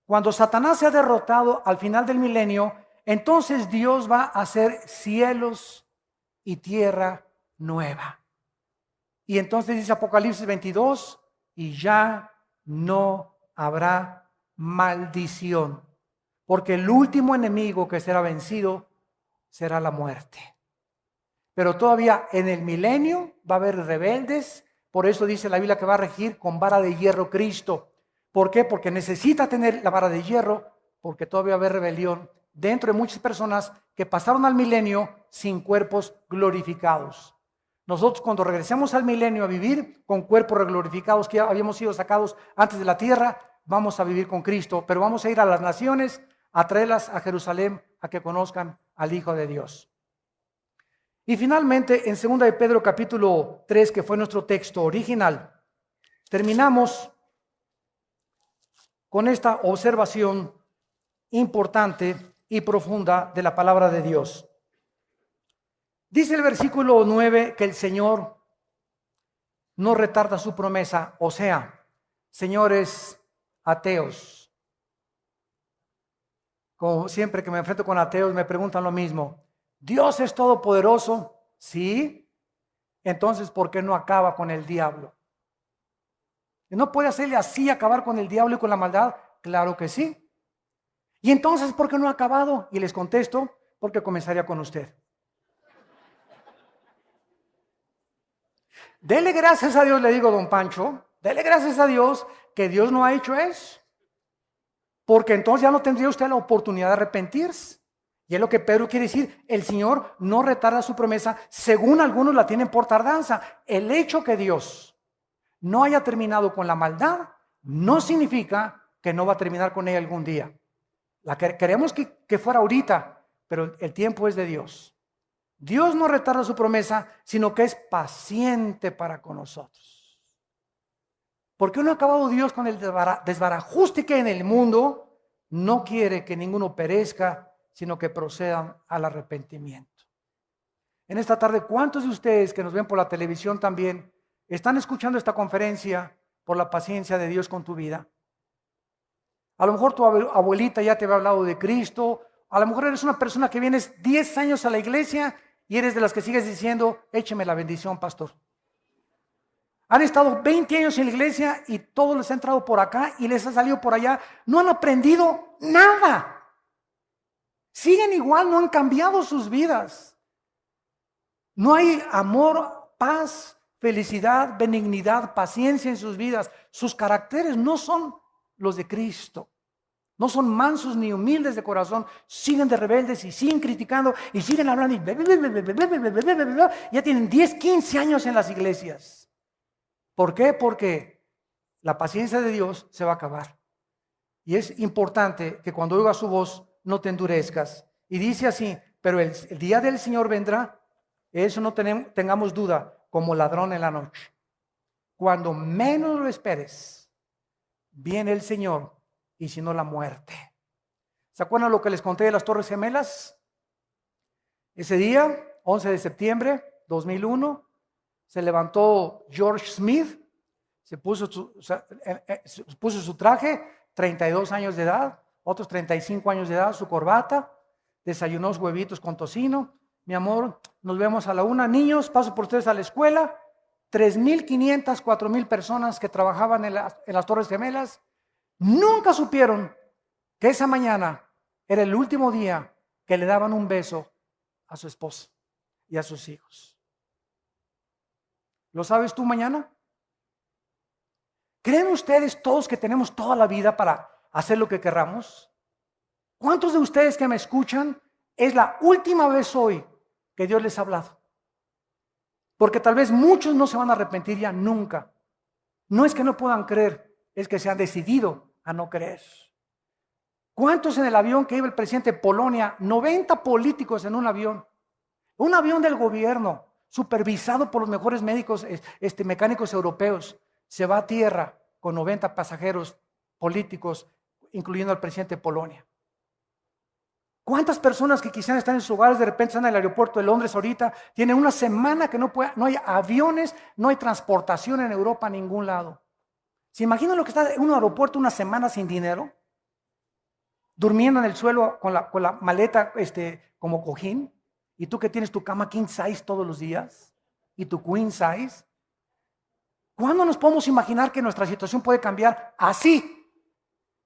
Cuando Satanás sea derrotado al final del milenio, entonces Dios va a hacer cielos y tierra nueva. Y entonces dice Apocalipsis 22, y ya no habrá maldición, porque el último enemigo que será vencido será la muerte. Pero todavía en el milenio va a haber rebeldes, por eso dice la Biblia que va a regir con vara de hierro Cristo. ¿Por qué? Porque necesita tener la vara de hierro, porque todavía va a haber rebelión dentro de muchas personas que pasaron al milenio sin cuerpos glorificados. Nosotros cuando regresemos al milenio a vivir con cuerpos glorificados que ya habíamos sido sacados antes de la tierra, vamos a vivir con Cristo, pero vamos a ir a las naciones a traerlas a Jerusalén a que conozcan al Hijo de Dios. Y finalmente en 2 de Pedro capítulo 3, que fue nuestro texto original, terminamos con esta observación importante y profunda de la palabra de Dios. Dice el versículo 9 que el Señor no retarda su promesa, o sea, señores ateos. Como siempre que me enfrento con ateos me preguntan lo mismo. ¿Dios es todopoderoso? Sí. Entonces, ¿por qué no acaba con el diablo? ¿No puede hacerle así, acabar con el diablo y con la maldad? Claro que sí. Y entonces, ¿por qué no ha acabado? Y les contesto, porque comenzaría con usted. Dele gracias a Dios, le digo, don Pancho, dele gracias a Dios que Dios no ha hecho eso. Porque entonces ya no tendría usted la oportunidad de arrepentirse. Y es lo que Pedro quiere decir, el Señor no retarda su promesa, según algunos la tienen por tardanza. El hecho que Dios no haya terminado con la maldad, no significa que no va a terminar con ella algún día. Queremos que fuera ahorita, pero el tiempo es de Dios. Dios no retarda su promesa, sino que es paciente para con nosotros. Porque no ha acabado Dios con el desbarajuste que hay en el mundo, no quiere que ninguno perezca, sino que procedan al arrepentimiento. En esta tarde, ¿cuántos de ustedes que nos ven por la televisión también están escuchando esta conferencia por la paciencia de Dios con tu vida? A lo mejor tu abuelita ya te había hablado de Cristo, a lo mejor eres una persona que vienes 10 años a la iglesia y eres de las que sigues diciendo, écheme la bendición, pastor. Han estado 20 años en la iglesia y todo les ha entrado por acá y les ha salido por allá. No han aprendido nada. Siguen igual, no han cambiado sus vidas. No hay amor, paz, felicidad, benignidad, paciencia en sus vidas. Sus caracteres no son los de Cristo. No son mansos ni humildes de corazón. Siguen de rebeldes y siguen criticando y siguen hablando. Ya tienen 10, 15 años en las iglesias. ¿Por qué? Porque la paciencia de Dios se va a acabar. Y es importante que cuando oigas su voz no te endurezcas. Y dice así, pero el día del Señor vendrá, eso no tengamos duda, como ladrón en la noche. Cuando menos lo esperes, viene el Señor y si no la muerte. ¿Se acuerdan lo que les conté de las Torres Gemelas? Ese día, 11 de septiembre 2001, se levantó George Smith, se puso su traje, 32 años de edad, otros 35 años de edad, su corbata, desayunó huevitos con tocino. Mi amor, nos vemos a la 1. Niños, paso por ustedes a la escuela. 3,500, 4,000 personas que trabajaban en las Torres Gemelas nunca supieron que esa mañana era el último día que le daban un beso a su esposa y a sus hijos. ¿Lo sabes tú mañana? ¿Creen ustedes todos que tenemos toda la vida para hacer lo que querramos? ¿Cuántos de ustedes que me escuchan es la última vez hoy que Dios les ha hablado? Porque tal vez muchos no se van a arrepentir ya nunca. No es que no puedan creer, es que se han decidido a no creer. ¿Cuántos en el avión que iba el presidente de Polonia? 90 políticos en un avión del gobierno, supervisado por los mejores médicos, mecánicos europeos. Se va a tierra con 90 pasajeros políticos, incluyendo al presidente de Polonia. ¿Cuántas personas que quisieran estar en sus hogares de repente están en el aeropuerto de Londres ahorita? Tienen una semana que no hay aviones, no hay transportación en Europa a ningún lado. ¿Se imaginan lo que está en un aeropuerto una semana sin dinero? Durmiendo en el suelo con la maleta como cojín. Y tú que tienes tu cama king size todos los días y tu queen size. ¿Cuándo nos podemos imaginar que nuestra situación puede cambiar así?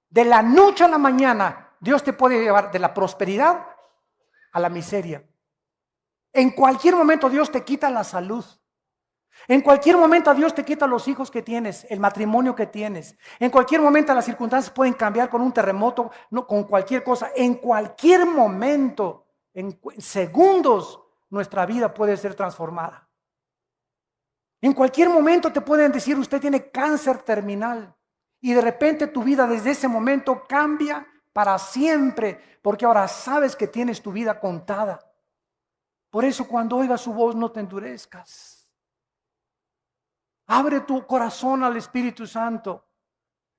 De la noche a la mañana. Dios te puede llevar de la prosperidad a la miseria. En cualquier momento Dios te quita la salud. En cualquier momento Dios te quita los hijos que tienes, el matrimonio que tienes. En cualquier momento las circunstancias pueden cambiar con un terremoto, no, con cualquier cosa. En cualquier momento, en segundos, nuestra vida puede ser transformada. En cualquier momento te pueden decir, usted tiene cáncer terminal. Y de repente tu vida desde ese momento cambia para siempre, porque ahora sabes que tienes tu vida contada. Por eso cuando oigas su voz no te endurezcas. Abre tu corazón al Espíritu Santo.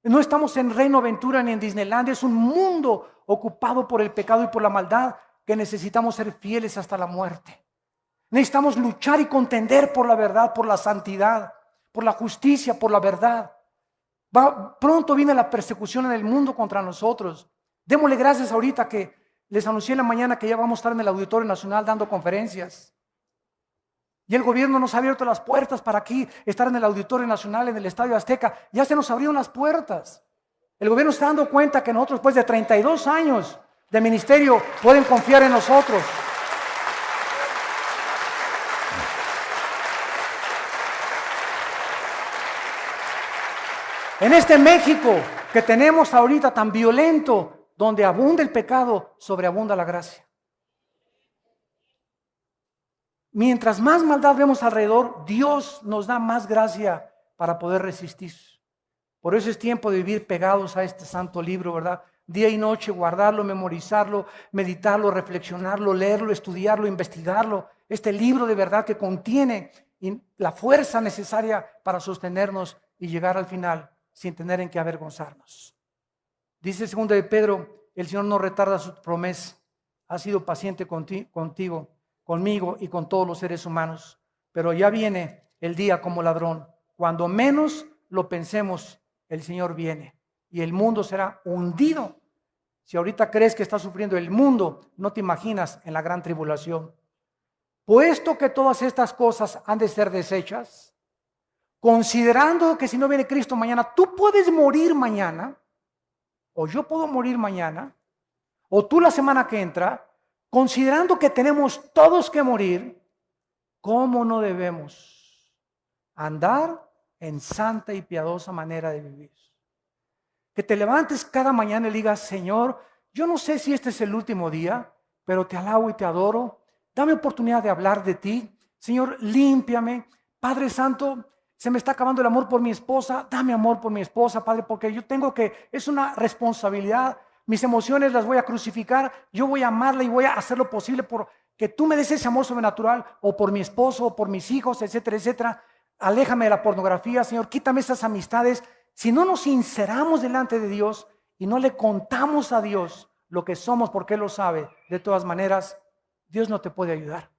No estamos en Reino Aventura ni en Disneylandia, es un mundo ocupado por el pecado y por la maldad que necesitamos ser fieles hasta la muerte. Necesitamos luchar y contender por la verdad, por la santidad, por la justicia, por la verdad. Pronto viene la persecución en el mundo contra nosotros. Démosle gracias ahorita que les anuncié en la mañana que ya vamos a estar en el Auditorio Nacional dando conferencias. Y el gobierno nos ha abierto las puertas para aquí, estar en el Auditorio Nacional, en el Estadio Azteca. Ya se nos abrieron las puertas. El gobierno está dando cuenta que nosotros, después de 32 años de ministerio, pueden confiar en nosotros. En este México que tenemos ahorita tan violento, donde abunda el pecado, sobreabunda la gracia. Mientras más maldad vemos alrededor, Dios nos da más gracia para poder resistir. Por eso es tiempo de vivir pegados a este santo libro, ¿verdad? Día y noche, guardarlo, memorizarlo, meditarlo, reflexionarlo, leerlo, estudiarlo, investigarlo. Este libro de verdad que contiene la fuerza necesaria para sostenernos y llegar al final sin tener en qué avergonzarnos. Dice 2 de Pedro, el Señor no retarda su promesa, ha sido paciente contigo, conmigo y con todos los seres humanos, pero ya viene el día como ladrón. Cuando menos lo pensemos, el Señor viene y el mundo será hundido. Si ahorita crees que está sufriendo el mundo, no te imaginas en la gran tribulación. Puesto que todas estas cosas han de ser deshechas, considerando que si no viene Cristo mañana, tú puedes morir mañana, o yo puedo morir mañana, o tú la semana que entra, considerando que tenemos todos que morir, ¿cómo no debemos andar en santa y piadosa manera de vivir? Que te levantes cada mañana y digas, Señor, yo no sé si este es el último día, pero te alabo y te adoro. Dame oportunidad de hablar de ti. Señor, límpiame. Padre Santo, se me está acabando el amor por mi esposa. Dame amor por mi esposa, Padre, porque yo es una responsabilidad. Mis emociones las voy a crucificar. Yo voy a amarla y voy a hacer lo posible por que tú me des ese amor sobrenatural, o por mi esposo, o por mis hijos, etcétera, etcétera. Aléjame de la pornografía, Señor. Quítame esas amistades. Si no nos sinceramos delante de Dios y no le contamos a Dios lo que somos porque Él lo sabe, de todas maneras, Dios no te puede ayudar.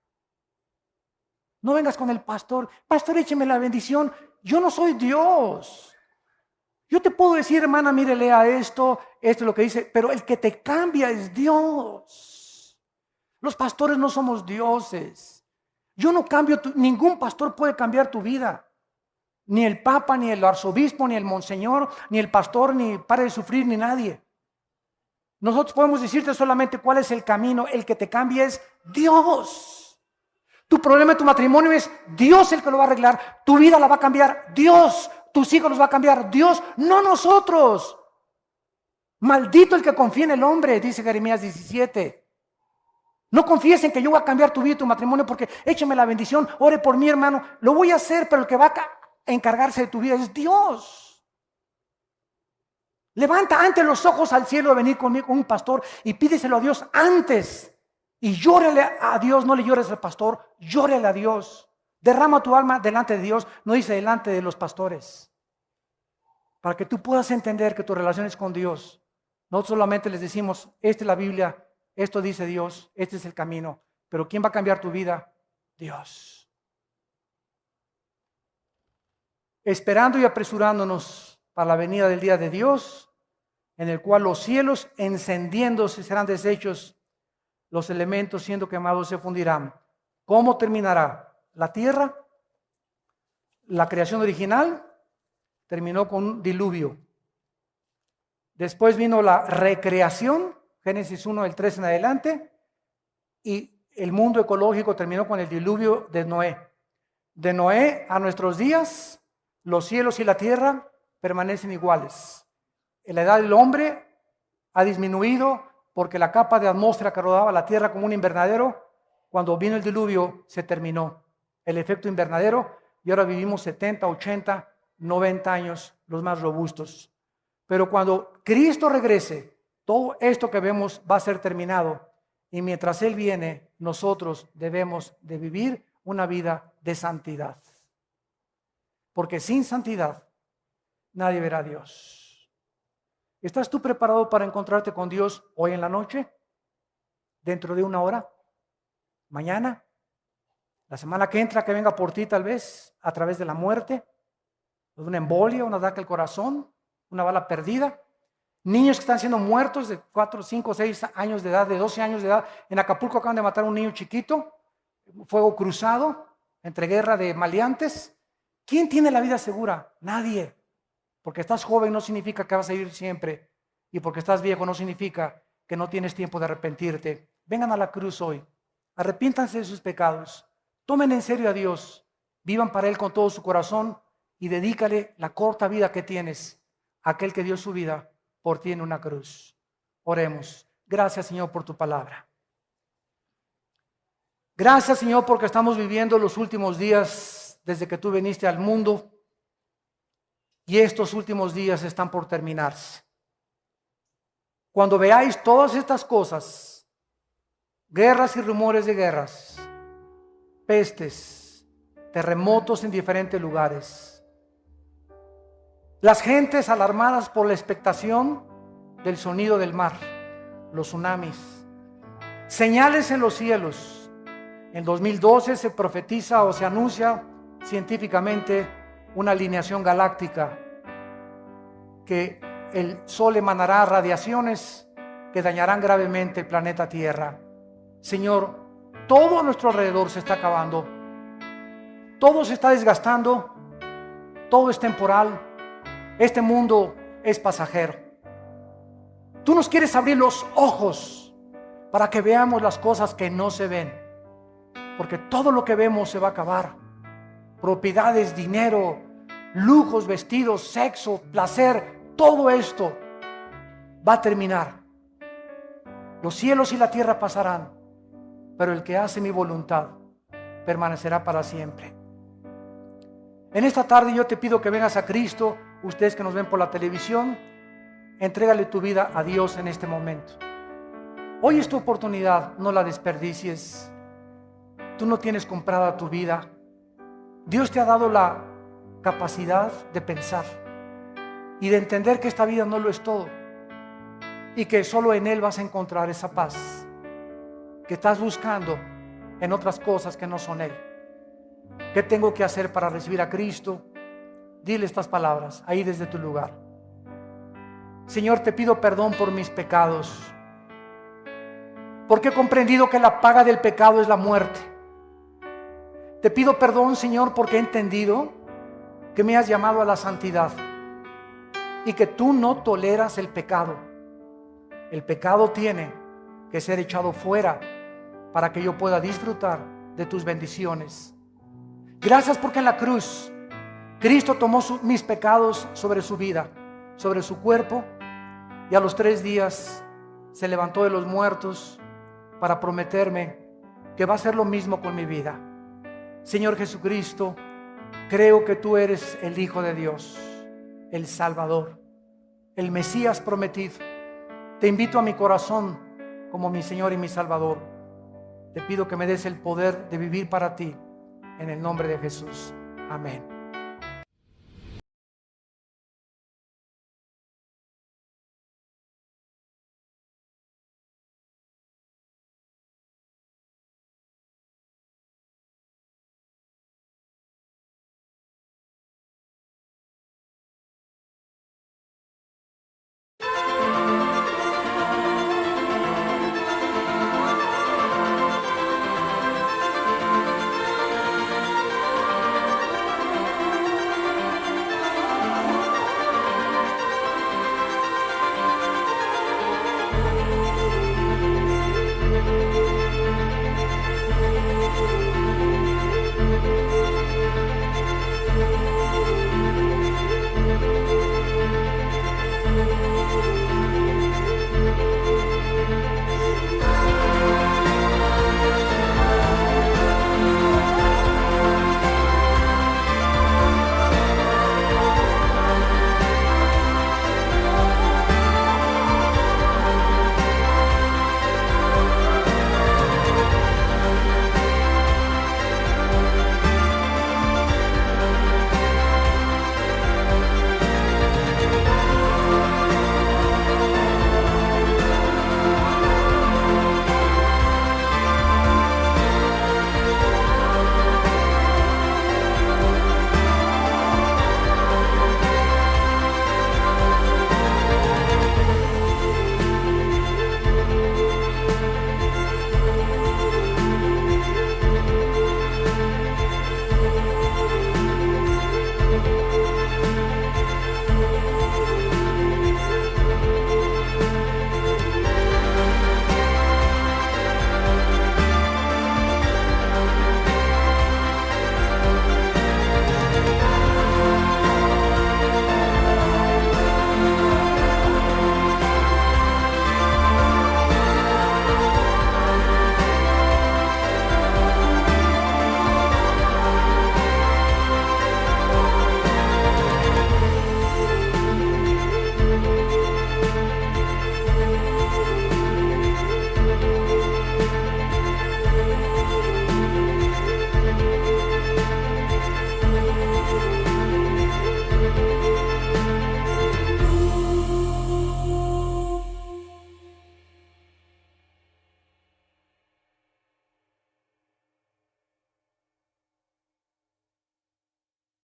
No vengas con el pastor, pastor, écheme la bendición. Yo no soy Dios. Yo te puedo decir, hermana, mire, lea esto es lo que dice, pero el que te cambia es Dios. Los pastores no somos dioses. Yo no cambio, ningún pastor puede cambiar tu vida. Ni el papa, ni el arzobispo, ni el monseñor, ni el pastor, ni pare de sufrir, ni nadie. Nosotros podemos decirte solamente cuál es el camino. El que te cambia es Dios. Tu problema de tu matrimonio es Dios el que lo va a arreglar. Tu vida la va a cambiar Dios. Tus hijos los va a cambiar Dios, no nosotros. Maldito el que confía en el hombre, dice Jeremías 17. No confíes en que yo voy a cambiar tu vida y tu matrimonio porque échame la bendición, ore por mí, hermano. Lo voy a hacer, pero el que va a encargarse de tu vida es Dios. Levanta antes los ojos al cielo de venir conmigo con un pastor y pídeselo a Dios antes. Y llórale a Dios, no le llores al pastor, llórale a Dios. Derrama tu alma delante de Dios, no dice delante de los pastores. Para que tú puedas entender que tu relación es con Dios. No solamente les decimos, esta es la Biblia, esto dice Dios, este es el camino. Pero ¿quién va a cambiar tu vida? Dios. Esperando y apresurándonos para la venida del día de Dios, en el cual los cielos encendiéndose serán deshechos, los elementos siendo quemados se fundirán. ¿Cómo terminará? La tierra, la creación original, terminó con un diluvio. Después vino la recreación, Génesis 1, del 3 en adelante, y el mundo ecológico terminó con el diluvio de Noé. De Noé a nuestros días, los cielos y la tierra permanecen iguales. La edad del hombre ha disminuido porque la capa de atmósfera que rodeaba la tierra como un invernadero, cuando vino el diluvio, se terminó. El efecto invernadero, y ahora vivimos 70, 80, 90 años, los más robustos. Pero cuando Cristo regrese, todo esto que vemos va a ser terminado. Y mientras Él viene, nosotros debemos de vivir una vida de santidad. Porque sin santidad, nadie verá a Dios. ¿Estás tú preparado para encontrarte con Dios hoy en la noche? ¿Dentro de una hora? ¿Mañana? La semana que entra, que venga por ti tal vez, a través de la muerte, de una embolia, un ataque al corazón, una bala perdida. Niños que están siendo muertos de 4, 5, 6 años de edad, de 12 años de edad. En Acapulco acaban de matar a un niño chiquito, fuego cruzado, entre guerra de maleantes. ¿Quién tiene la vida segura? Nadie. Porque estás joven no significa que vas a vivir siempre. Y porque estás viejo no significa que no tienes tiempo de arrepentirte. Vengan a la cruz hoy. Arrepiéntanse de sus pecados. Tomen en serio a Dios, vivan para Él con todo su corazón y dedícale la corta vida que tienes a aquel que dio su vida por ti en una cruz. Oremos. Gracias, Señor, por tu palabra. Gracias, Señor, porque estamos viviendo los últimos días desde que tú viniste al mundo y estos últimos días están por terminarse. Cuando veáis todas estas cosas, guerras y rumores de guerras, pestes, terremotos en diferentes lugares, las gentes alarmadas por la expectación del sonido del mar, los tsunamis, señales en los cielos. En 2012 se profetiza o se anuncia científicamente una alineación galáctica, que el sol emanará radiaciones que dañarán gravemente el planeta Tierra. Señor, todo a nuestro alrededor se está acabando, todo se está desgastando, todo es temporal, este mundo es pasajero. Tú nos quieres abrir los ojos para que veamos las cosas que no se ven, porque todo lo que vemos se va a acabar. Propiedades, dinero, lujos, vestidos, sexo, placer, todo esto va a terminar. Los cielos y la tierra pasarán, pero el que hace mi voluntad permanecerá para siempre. En esta tarde yo te pido que vengas a Cristo. Ustedes que nos ven por la televisión, entrégale tu vida a Dios en este momento. Hoy es tu oportunidad, no la desperdicies. Tú no tienes comprada tu vida. Dios te ha dado la capacidad de pensar y de entender que esta vida no lo es todo y que solo en Él vas a encontrar esa paz que estás buscando en otras cosas que no son Él. ¿Qué tengo que hacer para recibir a Cristo? Dile estas palabras ahí desde tu lugar. Señor, te pido perdón por mis pecados, porque he comprendido que la paga del pecado es la muerte. Te pido perdón, Señor, porque he entendido que me has llamado a la santidad y que tú no toleras el pecado. El pecado tiene que ser echado fuera para que yo pueda disfrutar de tus bendiciones. Gracias porque en la cruz Cristo tomó mis pecados sobre su vida, sobre su cuerpo, y a los 3 días se levantó de los muertos para prometerme que va a hacer lo mismo con mi vida. Señor Jesucristo, creo que tú eres el Hijo de Dios, el Salvador, el Mesías prometido. Te invito a mi corazón como mi Señor y mi Salvador. Te pido que me des el poder de vivir para ti, en el nombre de Jesús. Amén.